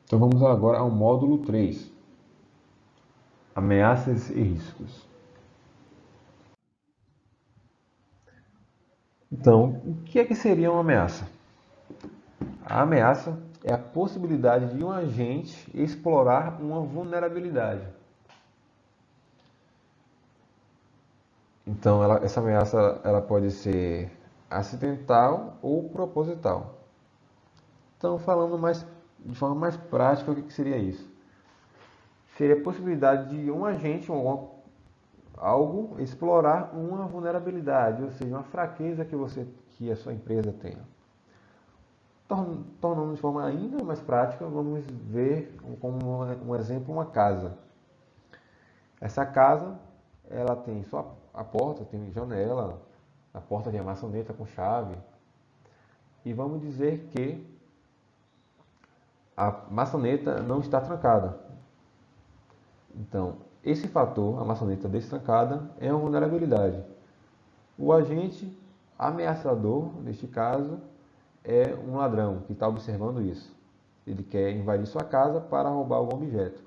Então vamos agora ao módulo 3, ameaças e riscos. Então, o que seria uma ameaça? A ameaça é a possibilidade de um agente explorar uma vulnerabilidade. Então, essa ameaça ela pode ser acidental ou proposital. Então, falando de forma mais prática, o que seria isso? Seria a possibilidade de um agente ou algo explorar uma vulnerabilidade, ou seja, uma fraqueza que a sua empresa tenha. Tornando de forma ainda mais prática, vamos ver como um exemplo uma casa. Essa casa, ela tem só a porta, tem janela, a porta tem a maçaneta com chave. E vamos dizer que a maçaneta não está trancada. Então, esse fator, a maçaneta destrancada, é uma vulnerabilidade. O agente ameaçador, neste caso, é um ladrão que está observando isso. Ele quer invadir sua casa para roubar algum objeto.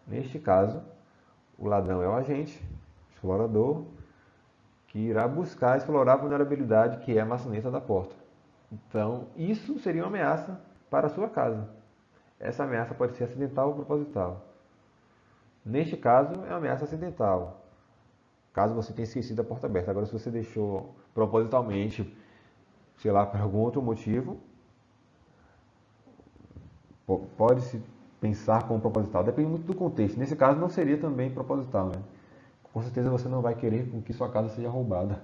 Neste caso, o ladrão é o agente, explorador, que irá buscar explorar a vulnerabilidade que é a maçaneta da porta. Então, isso seria uma ameaça para a sua casa. Essa ameaça pode ser acidental ou proposital. Neste caso, é uma ameaça acidental, caso você tenha esquecido a porta aberta. Agora, se você deixou propositalmente, sei lá, por algum outro motivo, pode-se pensar como proposital. Depende muito do contexto. Nesse caso, não seria também proposital, né? Com certeza você não vai querer que sua casa seja roubada.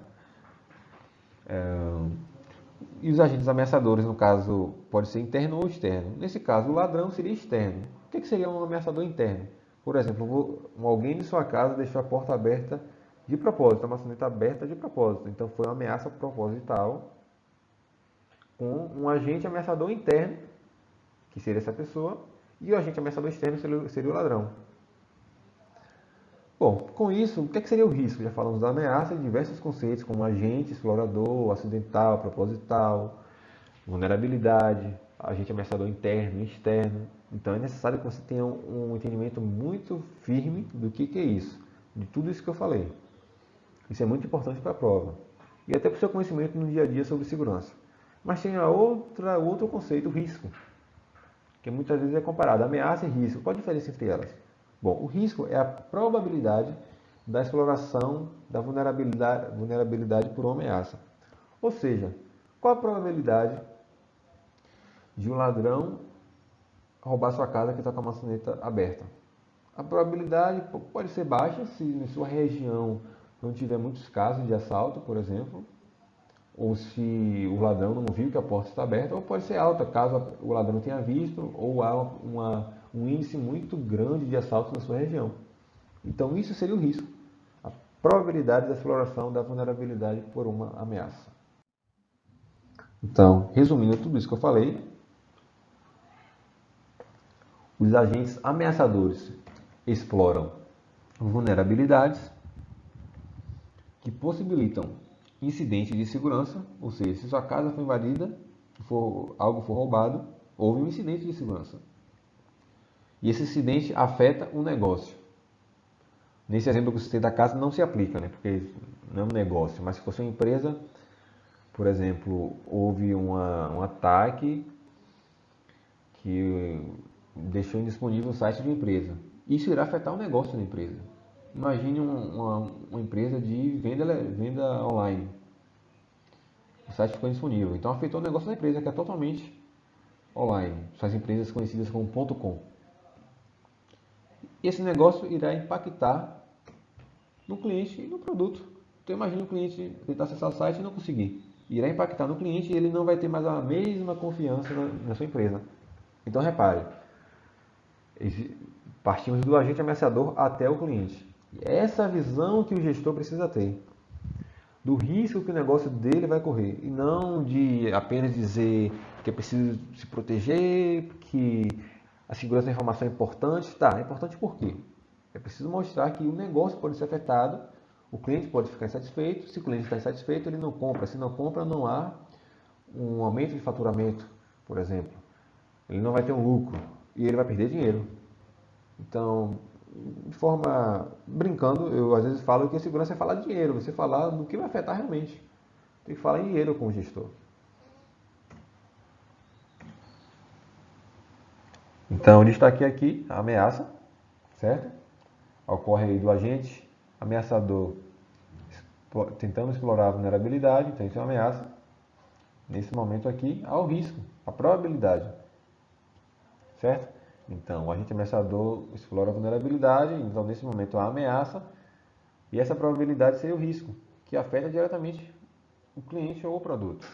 E os agentes ameaçadores, no caso, pode ser interno ou externo. Nesse caso, o ladrão seria externo. O que seria um ameaçador interno? Por exemplo, alguém de sua casa deixou a porta aberta de propósito, a maçaneta aberta de propósito. Então foi uma ameaça proposital com um agente ameaçador interno, que seria essa pessoa, e o agente ameaçador externo seria o ladrão. Bom, com isso, o que seria o risco? Já falamos da ameaça e diversos conceitos como agente, explorador, acidental, proposital, vulnerabilidade, agente ameaçador interno e externo. Então é necessário que você tenha um entendimento muito firme do que é isso, de tudo isso que eu falei. Isso é muito importante para a prova. E até para o seu conhecimento no dia a dia sobre segurança. Mas tem outro conceito, o risco, que muitas vezes é comparado ameaça e risco. Qual a diferença entre elas? Bom, o risco é a probabilidade da exploração da vulnerabilidade por uma ameaça. Ou seja, qual a probabilidade de um ladrão roubar sua casa que está com a maçaneta aberta? A probabilidade pode ser baixa se em sua região não tiver muitos casos de assalto, por exemplo, ou se o ladrão não viu que a porta está aberta, ou pode ser alta, caso o ladrão tenha visto, ou há um índice muito grande de assaltos na sua região. Então isso seria o risco, a probabilidade da exploração da vulnerabilidade por uma ameaça. Então, resumindo tudo isso que eu falei, os agentes ameaçadores exploram vulnerabilidades que possibilitam incidentes de segurança, ou seja, se sua casa foi invadida, algo for roubado, houve um incidente de segurança. E esse incidente afeta o negócio. Nesse exemplo que eu citei da casa não se aplica, né? Porque não é um negócio, mas se fosse uma empresa, por exemplo, houve um ataque que deixou indisponível o site de uma empresa. Isso irá afetar o negócio da empresa. Imagine uma empresa de venda online. O site ficou indisponível. Então afetou o negócio da empresa, que é totalmente online. São as empresas conhecidas como .com. E esse negócio irá impactar no cliente e no produto. Então imagine o cliente tentar acessar o site e não conseguir. Irá impactar no cliente e ele não vai ter mais a mesma confiança na sua empresa. Então repare, partimos do agente ameaçador até o cliente. Essa é a visão que o gestor precisa ter. Do risco que o negócio dele vai correr. E não de apenas dizer que é preciso se proteger, que a segurança da informação é importante. Tá, é importante por quê? É preciso mostrar que o negócio pode ser afetado, o cliente pode ficar insatisfeito. Se o cliente está insatisfeito, ele não compra. Se não compra, não há um aumento de faturamento, por exemplo. Ele não vai ter um lucro. e ele vai perder dinheiro. Então, de forma brincando, eu às vezes falo que a segurança é falar de dinheiro, você falar do que vai afetar realmente. Tem que falar em dinheiro com o gestor. Então, destaquei aqui a ameaça, certo? Ocorre aí do agente ameaçador tentando explorar a vulnerabilidade, então isso é uma ameaça. Nesse momento aqui, há o risco, a probabilidade, certo? Então, o agente ameaçador explora a vulnerabilidade, então nesse momento há a ameaça, e essa probabilidade seria o risco, que afeta diretamente o cliente ou o produto.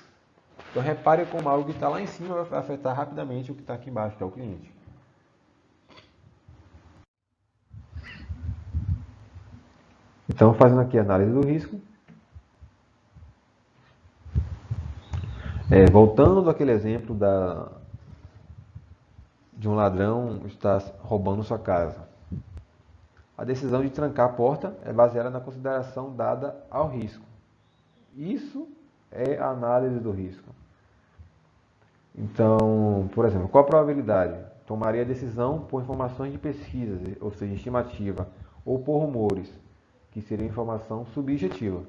Então, repare como algo que está lá em cima vai afetar rapidamente o que está aqui embaixo, que é o cliente. Então, fazendo aqui a análise do risco, voltando àquele exemplo de um ladrão estar roubando sua casa. A decisão de trancar a porta é baseada na consideração dada ao risco. Isso é a análise do risco. Então, por exemplo, qual a probabilidade? Tomaria a decisão por informações de pesquisa, ou seja, estimativa, ou por rumores, que seria informação subjetiva.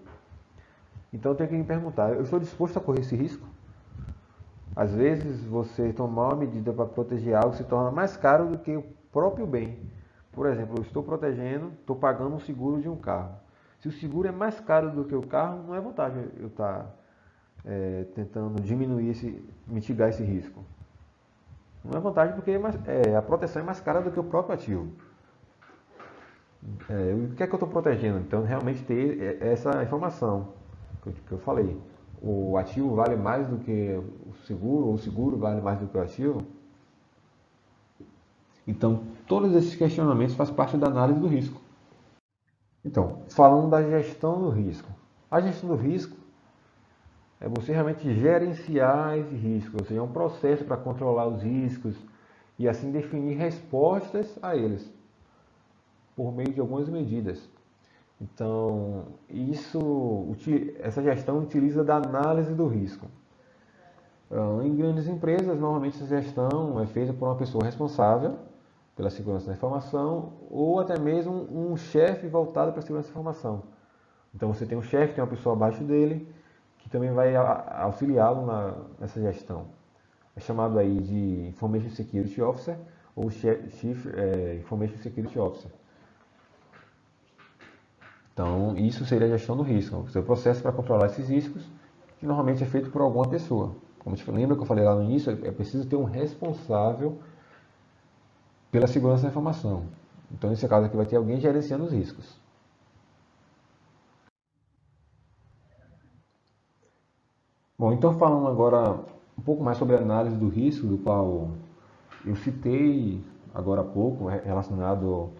Então, eu tenho que me perguntar, eu estou disposto a correr esse risco? Às vezes, você tomar uma medida para proteger algo se torna mais caro do que o próprio bem. Por exemplo, eu estou protegendo, estou pagando um seguro de um carro. Se o seguro é mais caro do que o carro, não é vantagem eu estar tentando diminuir, mitigar esse risco. Não é vantagem porque a proteção é mais cara do que o próprio ativo. O que é que eu estou protegendo? Então, realmente ter essa informação que eu falei. O ativo vale mais do que o seguro, ou o seguro vale mais do que o ativo. Então, todos esses questionamentos fazem parte da análise do risco. Então, falando da gestão do risco. A gestão do risco é você realmente gerenciar esse risco, ou seja, é um processo para controlar os riscos e assim definir respostas a eles por meio de algumas medidas. Então, essa gestão utiliza da análise do risco. Em grandes empresas, normalmente essa gestão é feita por uma pessoa responsável pela segurança da informação ou até mesmo um chefe voltado para a segurança da informação. Então você tem um chefe, tem uma pessoa abaixo dele que também vai auxiliá-lo nessa gestão. É chamado aí de Information Security Officer ou Chief Information Security Officer. Então isso seria a gestão do risco, o seu processo para controlar esses riscos, que normalmente é feito por alguma pessoa. Como te lembra que eu falei lá no início, é preciso ter um responsável pela segurança da informação. Então, nesse caso aqui, vai ter alguém gerenciando os riscos. Bom, então falando agora um pouco mais sobre a análise do risco, do qual eu citei agora há pouco, relacionado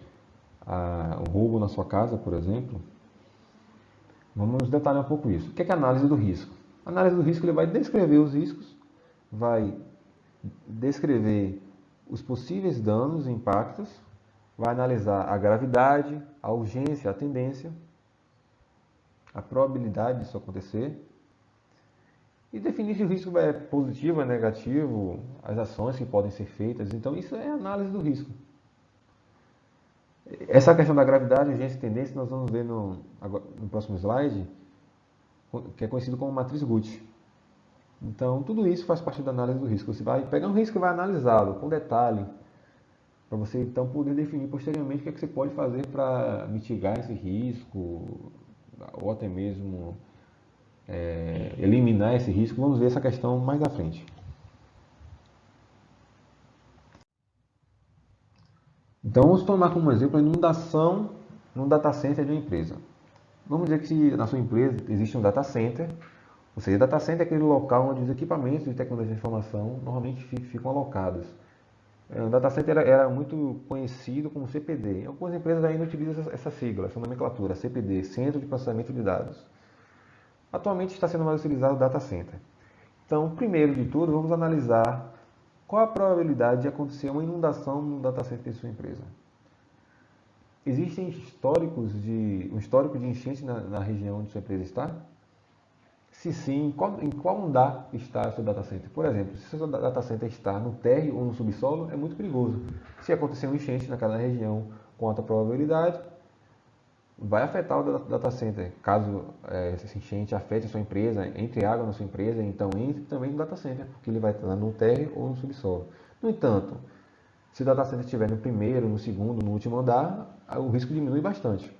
ao roubo na sua casa, por exemplo. Vamos detalhar um pouco isso. O que é a análise do risco? A análise do risco ele vai descrever os riscos, vai descrever os possíveis danos e impactos, vai analisar a gravidade, a urgência, a tendência, a probabilidade disso acontecer e definir se o risco é positivo, é negativo, as ações que podem ser feitas. Então, isso é análise do risco. Essa questão da gravidade, urgência e tendência nós vamos ver no próximo slide, que é conhecido como matriz Gucci. Então, tudo isso faz parte da análise do risco. Você vai pegar um risco e vai analisá-lo com detalhe, para você então poder definir posteriormente o que, é que você pode fazer para mitigar esse risco, ou até mesmo eliminar esse risco. Vamos ver essa questão mais à frente. Então, vamos tomar como exemplo a inundação no data center de uma empresa. Vamos dizer que na sua empresa existe um data center, ou seja, data center é aquele local onde os equipamentos de tecnologia de informação normalmente ficam alocados. O data center era muito conhecido como CPD. Algumas empresas ainda utilizam essa sigla, essa nomenclatura, CPD, Centro de Processamento de Dados. Atualmente está sendo mais utilizado o data center. Então, primeiro de tudo, vamos analisar qual a probabilidade de acontecer uma inundação no data center de sua empresa. Existem um histórico de enchente na região onde sua empresa está? Se sim, em qual andar está o seu data center? Por exemplo, se o seu data center está no térreo ou no subsolo, é muito perigoso. Se acontecer um enchente naquela região com alta probabilidade, vai afetar o data center. Caso esse enchente afete a sua empresa, entre água na sua empresa, então entre também no data center, porque ele vai estar no térreo ou no subsolo. No entanto, se o data center estiver no primeiro, no segundo, no último andar, o risco diminui bastante.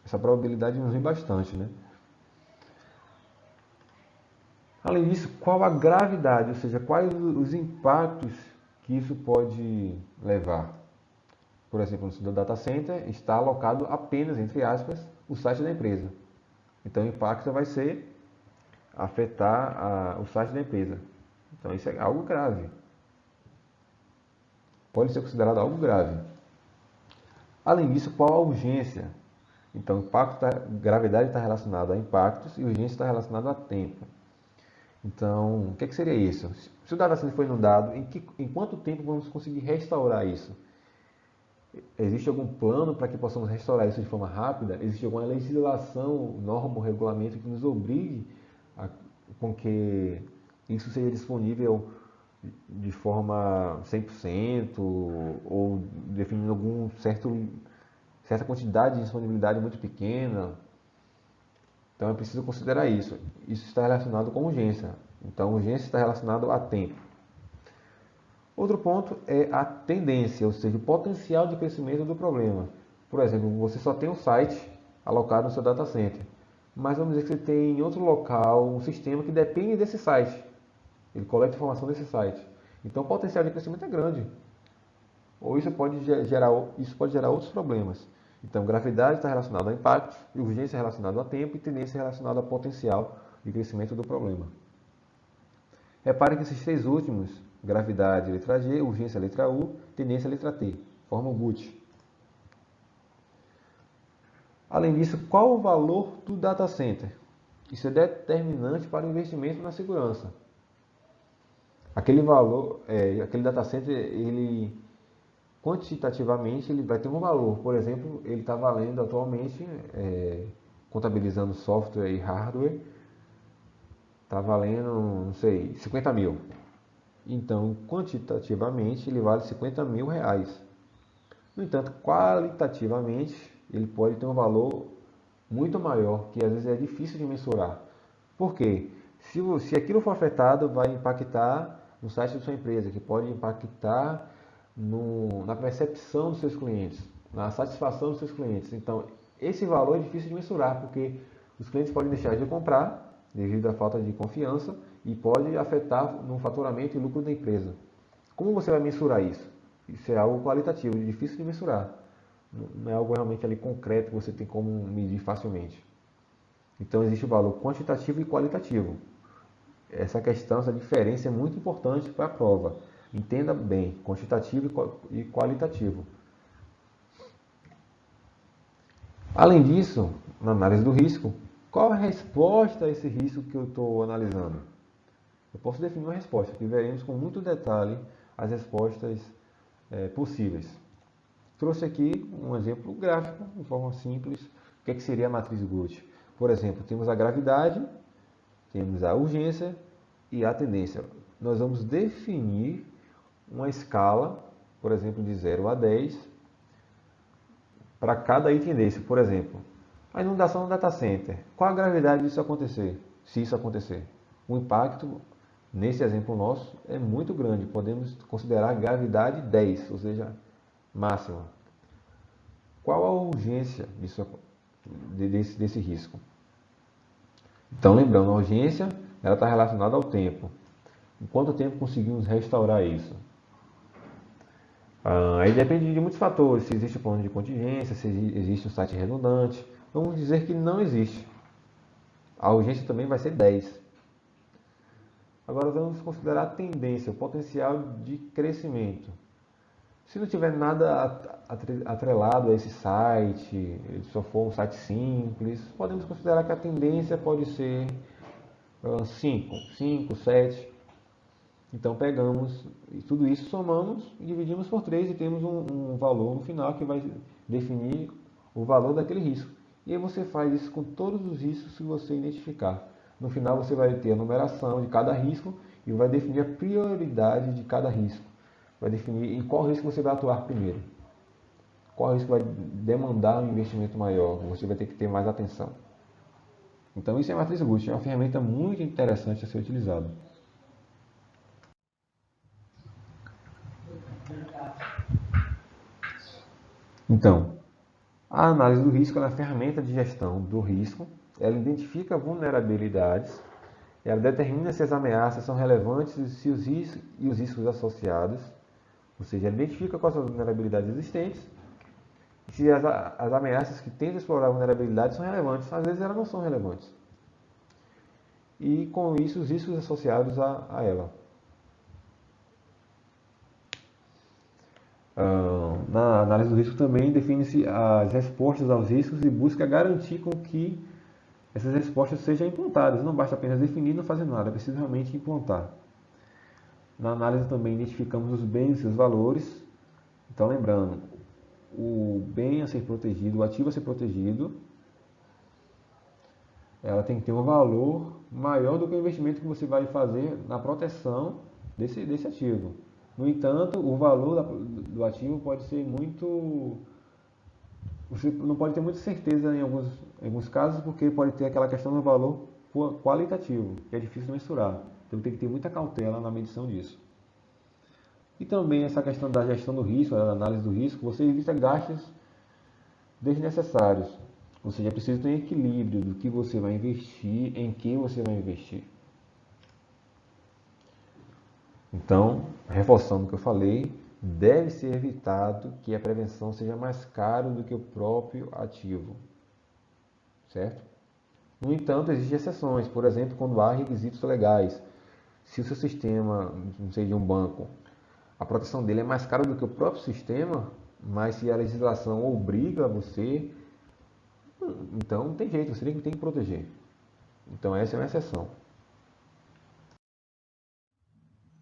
Essa probabilidade diminui bastante, né? Além disso, qual a gravidade, ou seja, quais os impactos que isso pode levar? Por exemplo, no seu data center está alocado apenas, entre aspas, o site da empresa. Então o impacto vai ser afetar o site da empresa. Então isso é algo grave. Pode ser considerado algo grave. Além disso, qual a urgência? Então, gravidade está relacionado a impactos e urgência está relacionado a tempo. Então, o que seria isso? Se o data center foi inundado, em quanto tempo vamos conseguir restaurar isso? Existe algum plano para que possamos restaurar isso de forma rápida? Existe alguma legislação, norma ou regulamento que nos obrigue com que isso seja disponível de forma 100% ou definindo certa quantidade de disponibilidade muito pequena? Então é preciso considerar isso. Isso está relacionado com urgência. Então, urgência está relacionado a tempo. Outro ponto é a tendência, ou seja, o potencial de crescimento do problema. Por exemplo, você só tem um site alocado no seu data center, mas vamos dizer que você tem em outro local um sistema que depende desse site. Ele coleta informação desse site. Então, o potencial de crescimento é grande. Ou isso pode gerar outros problemas. Então, gravidade está relacionada a impactos, urgência relacionada a tempo e tendência relacionada ao potencial de crescimento do problema. Repare que esses três últimos, gravidade, letra G, urgência, letra U, tendência, letra T, formam GUT. Além disso, qual o valor do data center? Isso é determinante para o investimento na segurança. Aquele valor, aquele data center, ele quantitativamente ele vai ter um valor. Por exemplo, ele está valendo atualmente, contabilizando software e hardware, está valendo, não sei, 50 mil. Então, quantitativamente, ele vale 50 mil reais. No entanto, qualitativamente, ele pode ter um valor muito maior, que às vezes é difícil de mensurar. Por quê? Se aquilo for afetado, vai impactar no site da sua empresa, que pode impactar na percepção dos seus clientes, na satisfação dos seus clientes. Então, esse valor é difícil de mensurar, porque os clientes podem deixar de comprar devido à falta de confiança e pode afetar no faturamento e lucro da empresa. Como você vai mensurar isso? Isso é algo qualitativo, difícil de mensurar. Não é algo realmente ali concreto que você tem como medir facilmente. Então existe o valor quantitativo e qualitativo. Essa questão, essa diferença é muito importante para a prova. Entenda bem, quantitativo e qualitativo. Além disso, na análise do risco, qual a resposta a esse risco que eu estou analisando? Eu posso definir uma resposta, que veremos com muito detalhe as respostas possíveis. Trouxe aqui um exemplo gráfico, de forma simples, o que seria a matriz GUT. Por exemplo, temos a gravidade, temos a urgência e a tendência. Nós vamos definir uma escala, por exemplo, de 0 a 10, para cada item desse. Por exemplo, a inundação no data center. Qual a gravidade disso acontecer? Se isso acontecer? O impacto, nesse exemplo nosso, é muito grande. Podemos considerar gravidade 10, ou seja, máxima. Qual a urgência desse risco? Então, lembrando, a urgência ela está relacionada ao tempo. Em quanto tempo conseguimos restaurar isso? Aí depende de muitos fatores, se existe um plano de contingência, se existe um site redundante. Vamos dizer que não existe. A urgência também vai ser 10. Agora vamos considerar a tendência, o potencial de crescimento. Se não tiver nada atrelado a esse site, ele só for um site simples, podemos considerar que a tendência pode ser 5, 7. Então pegamos tudo isso, somamos e dividimos por 3 e temos um valor no final que vai definir o valor daquele risco. E aí você faz isso com todos os riscos que você identificar. No final você vai ter a numeração de cada risco e vai definir a prioridade de cada risco. Vai definir em qual risco você vai atuar primeiro. Qual risco vai demandar um investimento maior, você vai ter que ter mais atenção. Então isso é a matriz Gucci, é uma ferramenta muito interessante a ser utilizada. Então, a análise do risco é uma ferramenta de gestão do risco, ela identifica vulnerabilidades, ela determina se as ameaças são relevantes e os riscos associados, ou seja, ela identifica quais são as vulnerabilidades existentes e se as ameaças que tentam explorar a vulnerabilidade são relevantes. Às vezes elas não são relevantes. E com isso os riscos associados a ela. Na análise do risco também define-se as respostas aos riscos e busca garantir com que essas respostas sejam implantadas. Não basta apenas definir e não fazer nada, é preciso realmente implantar. Na análise também identificamos os bens e seus valores. Então lembrando, o bem a ser protegido, o ativo a ser protegido, ela tem que ter um valor maior do que o investimento que você vai fazer na proteção desse ativo. No entanto, o valor do ativo pode ser muito... Você não pode ter muita certeza em alguns casos, porque pode ter aquela questão do valor qualitativo, que é difícil de mensurar. Então tem que ter muita cautela na medição disso. E também essa questão da gestão do risco, da análise do risco, você evita gastos desnecessários. Ou seja, é preciso ter equilíbrio do que você vai investir, em que você vai investir. Então, reforçando o que eu falei, deve ser evitado que a prevenção seja mais cara do que o próprio ativo. Certo? No entanto, existem exceções. Por exemplo, quando há requisitos legais. Se o seu sistema, não sei, de um banco, a proteção dele é mais cara do que o próprio sistema, mas se a legislação obriga você, então não tem jeito, você tem que proteger. Então essa é uma exceção.